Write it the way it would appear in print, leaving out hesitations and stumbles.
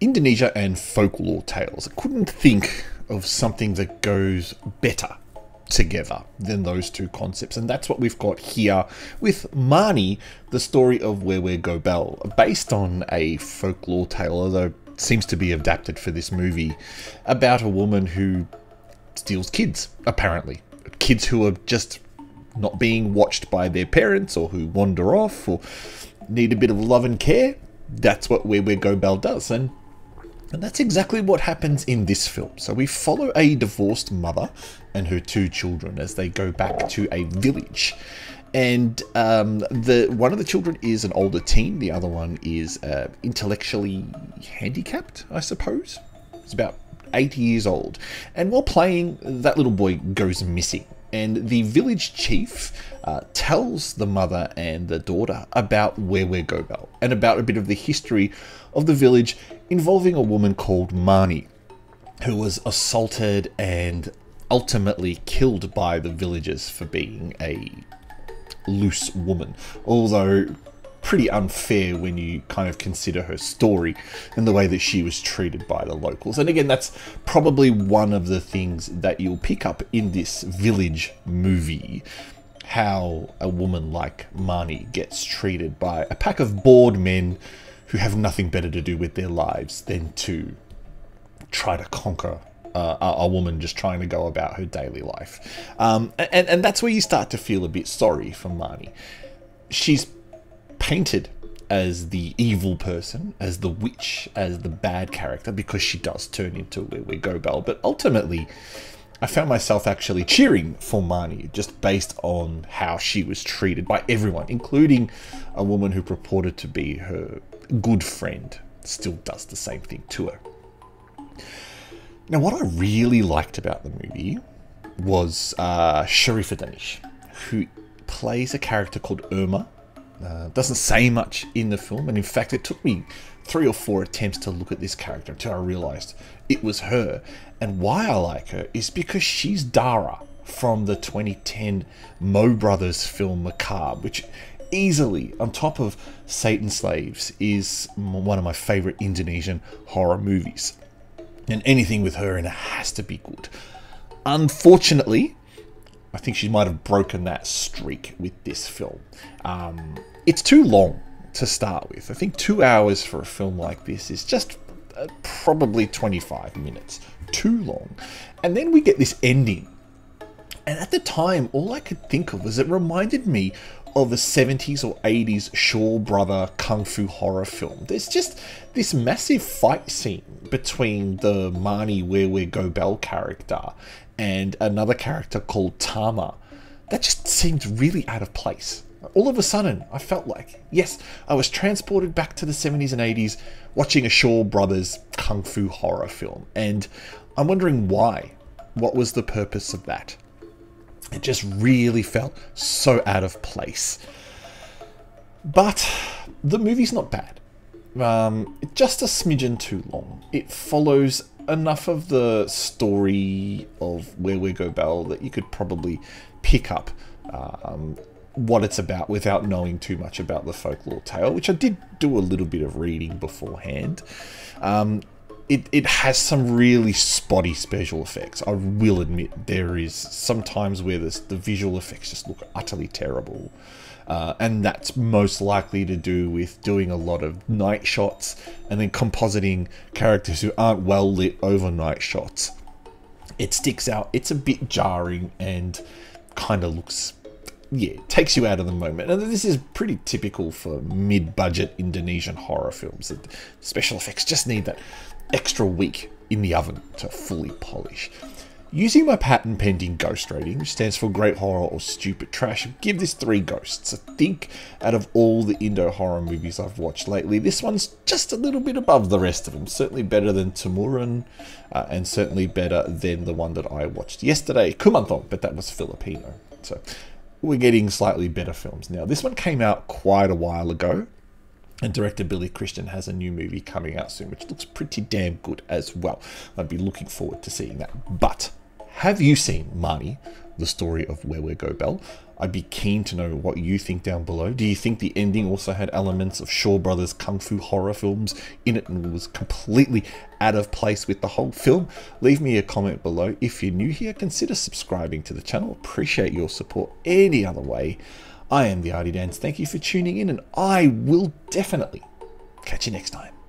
Indonesia and folklore tales. I couldn't think of something that goes better together than those two concepts, and that's what we've got here with Marni, the story of WEWE GOMBEL, based on a folklore tale, although it seems to be adapted for this movie, about a woman who steals kids, apparently. Kids who are just not being watched by their parents, or who wander off, or need a bit of love and care. That's what WEWE GOMBEL does, and that's exactly what happens in this film. So we follow a divorced mother and her two children as they go back to a village. And one of the children is an older teen, the other one is intellectually handicapped, I suppose. It's about 8 years old. And while playing, that little boy goes missing. And the village chief tells the mother and the daughter about WEWE GOMBEL and about a bit of the history of the village involving a woman called Marni, who was assaulted and ultimately killed by the villagers for being a loose woman. Although pretty unfair when you kind of consider her story and the way that she was treated by the locals. And again, that's probably one of the things that you'll pick up in this village movie, how a woman like Marni gets treated by a pack of bored men who have nothing better to do with their lives than to try to conquer a woman just trying to go about her daily life. And that's where you start to feel a bit sorry for Marni. She's painted as the evil person, as the witch, as the bad character, because she does turn into WEWE GOMBEL. But ultimately, I found myself actually cheering for Marni just based on how she was treated by everyone, including a woman who purported to be her good friend, still does the same thing to her. Now, what I really liked about the movie was Sharifah Danish, who plays a character called Irma. Doesn't say much in the film, and in fact it took me 3 or 4 attempts to look at this character until I realised it was her. And why I like her is because she's Dara from the 2010 Mo Brothers film Macabre, which easily, on top of Satan's Slaves, is one of my favourite Indonesian horror movies. And anything with her in it has to be good. Unfortunately, I think she might have broken that streak with this film. It's too long to start with. I think 2 hours for a film like this is just probably 25 minutes. Too long. And then we get this ending. And at the time, all I could think of was it reminded me of a 70s or 80s Shaw Brother kung fu horror film. There's just this massive fight scene between the Marni WEWE GOMBEL character and another character called Tama. That just seemed really out of place. All of a sudden, I felt like, yes, I was transported back to the 70s and 80s watching a Shaw Brothers kung fu horror film. And I'm wondering why. What was the purpose of that? It just really felt so out of place. But the movie's not bad. Just a smidgen too long. It follows enough of the story of WEWE GOMBEL that you could probably pick up what it's about without knowing too much about the folklore tale, which I did do a little bit of reading beforehand. It has some really spotty special effects. I will admit there is some times where the visual effects just look utterly terrible. And that's most likely to do with doing a lot of night shots and then compositing characters who aren't well lit over night shots. It sticks out, it's a bit jarring and kind of looks, yeah, takes you out of the moment. And this is pretty typical for mid-budget Indonesian horror films. Special effects just need that extra week in the oven to fully polish. Using my patent pending ghost rating, which stands for great horror or stupid trash, I'll give this 3 ghosts. I think out of all the Indo horror movies I've watched lately, this one's just a little bit above the rest of them. Certainly better than Tumuran, and certainly better than the one that I watched yesterday, Kumantong, but that was Filipino. So we're getting slightly better films now. This one came out quite a while ago, and director Billy Christian has a new movie coming out soon, which looks pretty damn good as well. I'd be looking forward to seeing that. But have you seen Marni, the story of WEWE GOMBEL. I'd be keen to know what you think down below. Do you think the ending also had elements of Shaw Brothers kung fu horror films in it and was completely out of place with the whole film? Leave me a comment below. If you're new here, consider subscribing to the channel. Appreciate your support any other way. I am the Artie Dans. Thank you for tuning in, and I will definitely catch you next time.